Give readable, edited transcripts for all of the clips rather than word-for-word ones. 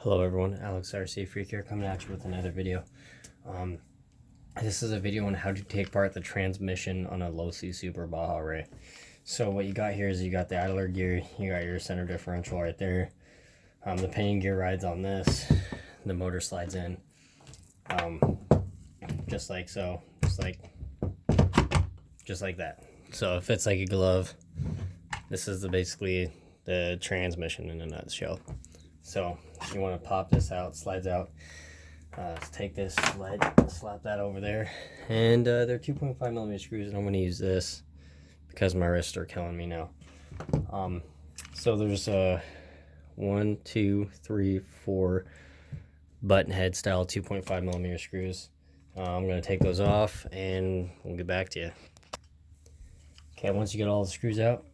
Hello everyone, Alex RC Freak here, coming at you with another video. This is a video on how to take apart the transmission on a Losi Super Baja array. So what you got here is you got the idler gear, you got your center differential right there. The pinion gear rides on this, the motor slides in, just like so, just like that. So it fits like a glove. This is basically the transmission in a nutshell. So you want to pop this out, slides out. Let's take this, slap that over there, and they're 2.5mm screws, and I'm going to use this because my wrists are killing me now. So there's 1, 2, 3, 4 button head style 2.5mm screws. I'm going to take those off and we'll get back to you. Okay, once you get all the screws out,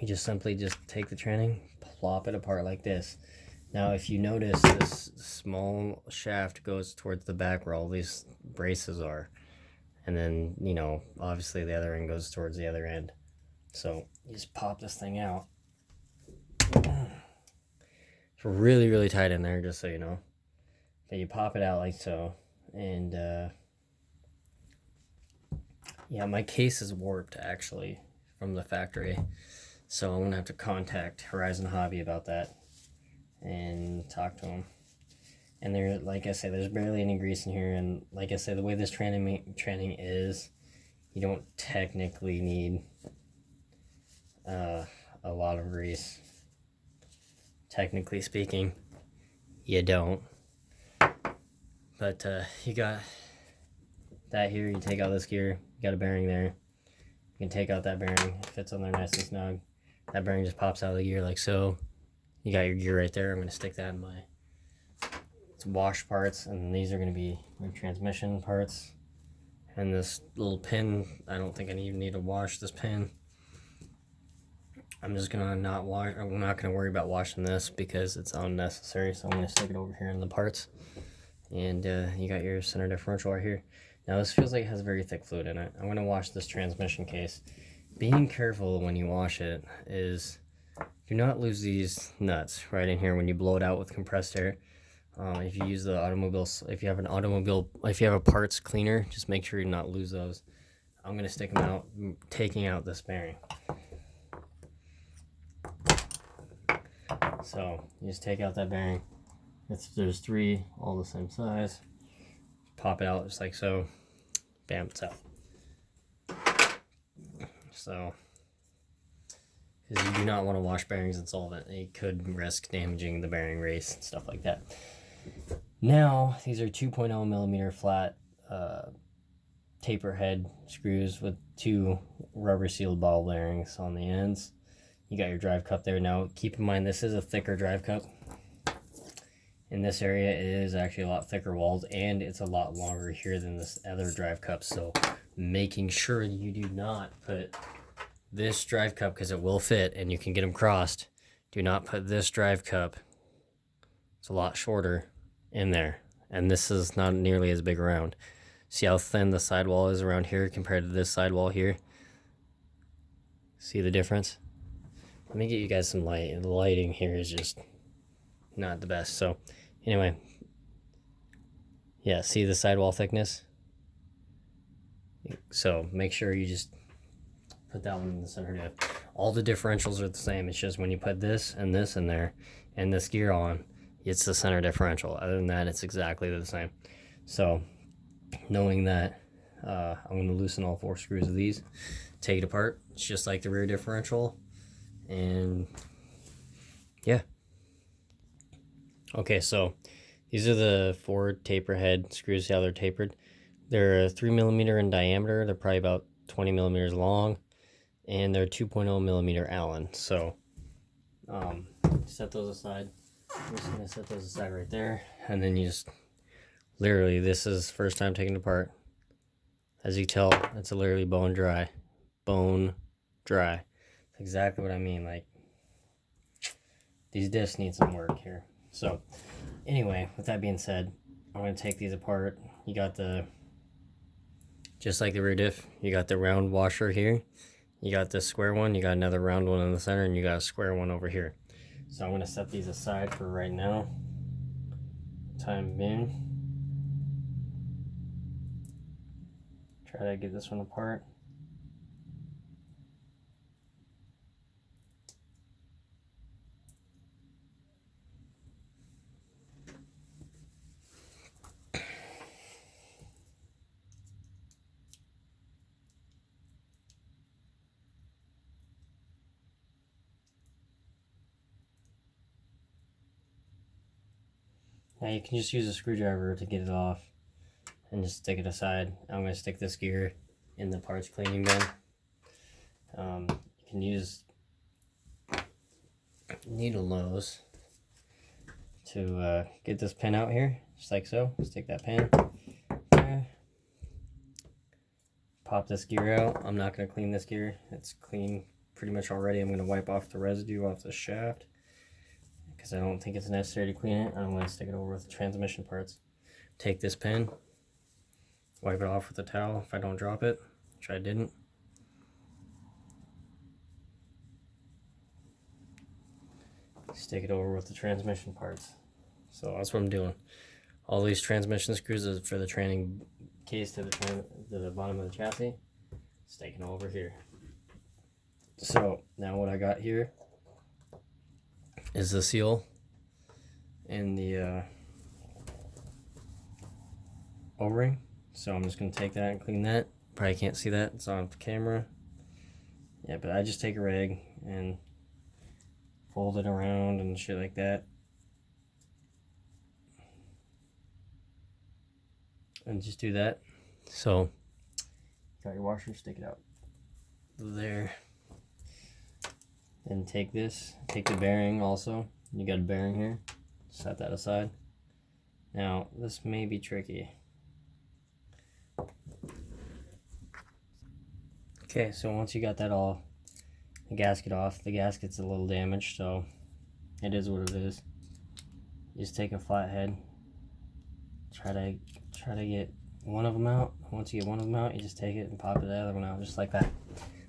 you simply take the tranning, plop it apart like this. Now if you notice, this small shaft goes towards the back where all these braces are, and then, you know, obviously the other end goes towards the other end. So you just pop this thing out. It's really tight in there, just so you know. Okay, you pop it out like so, and yeah, my case is warped actually from the factory, so I'm gonna have to contact Horizon Hobby about that and talk to them. And there, like I say, there's barely any grease in here, and like I say, the way this tranning is, you don't technically need a lot of grease. Technically speaking, you don't. But you got that here. You take out this gear, you got a bearing there, you can take out that bearing, it fits on there nice and snug. That bearing just pops out of the gear like so. You got your gear right there. I'm going to stick that in my wash parts, and these are going to be my transmission parts. And this little pin, I don't think I even need to wash this pin. I'm just going to not wash, I'm not going to worry about washing this because it's unnecessary, so I'm going to stick it over here in the parts. And you got your center differential right here. Now this feels like it has very thick fluid in it. I'm going to wash this transmission case. Being careful when you wash it is, do not lose these nuts right in here when you blow it out with compressed air. If you use the automobile, if you have a parts cleaner, just make sure you not lose those. I'm going to stick them out, taking out this bearing. So you just take out that bearing. There's 3, all the same size. Pop it out just like so. Bam, it's out. So, because you do not want to wash bearings in solvent. It could risk damaging the bearing race and stuff like that. Now, these are 2.0mm flat taper head screws with 2 rubber sealed ball bearings on the ends. You got your drive cup there. Now, keep in mind, this is a thicker drive cup. In this area, it is actually a lot thicker walls, and it's a lot longer here than this other drive cup. So, making sure you do not put this drive cup, because it will fit and you can get them crossed, do not put this drive cup, it's a lot shorter, in there. And this is not nearly as big around. See how thin the sidewall is around here compared to this sidewall here? See the difference? Let me get you guys some light. The lighting here is just not the best. So anyway, yeah, see the sidewall thickness? So make sure you just put that one in the center diff. All the differentials are the same. It's just when you put this in there and this gear on, it's the center differential. Other than that, it's exactly the same. So knowing that, I'm going to loosen all 4 screws of these, take it apart. It's just like the rear differential, and yeah. Okay, so these are the 4 taper head screws. See how they're tapered? They're 3mm in diameter. They're probably about 20mm long, and they're 2.0mm Allen. So set those aside. I'm just gonna set those aside right there, and then you just literally, this is first time taking it apart. As you tell, it's literally bone dry. Bone dry. That's exactly what I mean. Like, these diffs need some work here. So anyway, with that being said, I'm gonna take these apart. You got just like the rear diff, you got the round washer here, you got this square one, you got another round one in the center, and you got a square one over here. So I'm going to set these aside for right now. time being. Try to get this one apart. Now you can just use a screwdriver to get it off and just stick it aside. I'm going to stick this gear in the parts cleaning bin. You can use needle nose to get this pin out here, just like so. Stick that pin there. Pop this gear out. I'm not going to clean this gear. It's clean pretty much already. I'm going to wipe off the residue off the shaft because I don't think it's necessary to clean it. I'm going to stick it over with the transmission parts. Take this pin, wipe it off with a towel if I don't drop it, which I didn't. Stick it over with the transmission parts. So that's what I'm doing. All these transmission screws are for the training case to the bottom of the chassis. Sticking over here. So now what I got here is the seal and the O-ring. So I'm just going to take that and clean that. Probably can't see that, it's on the camera. Yeah, but I just take a rag and fold it around and shit like that. And just do that. So, got your washer, stick it out there. Then take this, take the bearing also. You got a bearing here. Set that aside. Now, this may be tricky. Okay, so once you got that all, the gasket off, the gasket's a little damaged, so it is what it is. You just take a flathead, try to get one of them out. Once you get one of them out, you just take it and pop the other one out, just like that.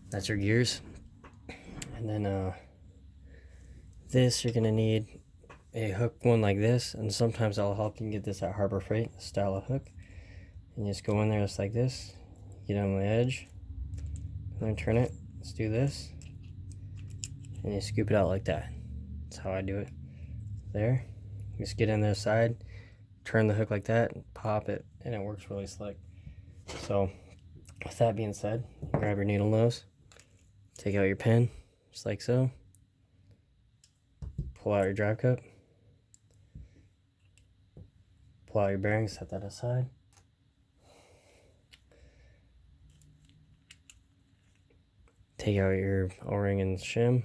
That's your gears. And then this, you're gonna need a hook one like this, and sometimes I'll help you get this at Harbor Freight, a style of hook. And you just go in there just like this, get on the edge, and then turn it. Let's do this, and you scoop it out like that. That's how I do it. There, just get in the side, turn the hook like that, and pop it, and it works really slick. So, with that being said, grab your needle nose, take out your pin, just like so. Pull out your drive cup. Pull out your bearings, set that aside. Take out your O-ring and shim.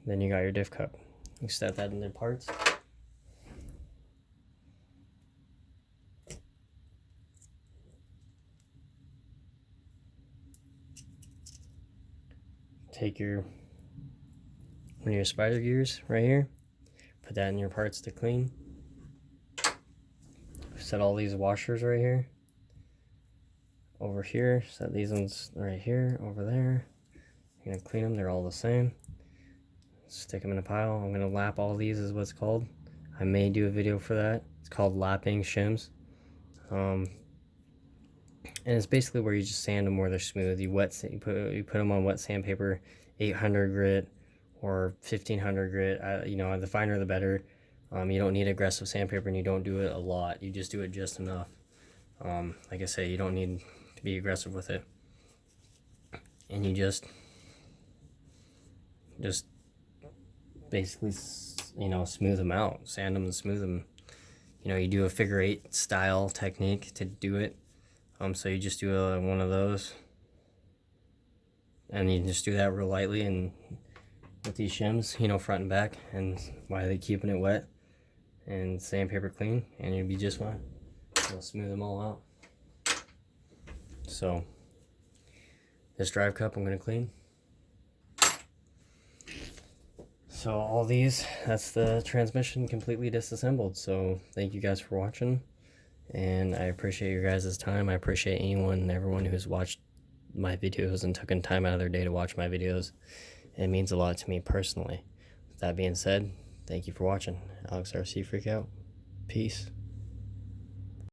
Then you got your diff cup. You set that in the parts. Take your one of your spider gears right here, put that in your parts to clean. Set all these washers right here, over here, set these ones right here, over there. You're gonna clean them, they're all the same. Stick them in a pile. I'm gonna lap all these is what's called. I may do a video for that. It's called lapping shims. And it's basically where you just sand them where they're smooth. You put them on wet sandpaper, 800 grit or 1500 grit. You know, the finer the better. You don't need aggressive sandpaper, and you don't do it a lot. You just do it just enough. Like I say, you don't need to be aggressive with it. And you just basically, you know, smooth them out, sand them and smooth them. You know, you do a figure 8 style technique to do it. So you just do one of those, and you just do that real lightly, and with these shims, you know, front and back, and while they're keeping it wet and sandpaper clean, and you'll be just fine. You'll smooth them all out. So this drive cup I'm going to clean. So all these, that's the transmission completely disassembled. So thank you guys for watching. And I appreciate your guys' time. I appreciate anyone and everyone who's watched my videos and taken time out of their day to watch my videos. It means a lot to me personally. With that being said, thank you for watching. Alex RC Freak out. Peace.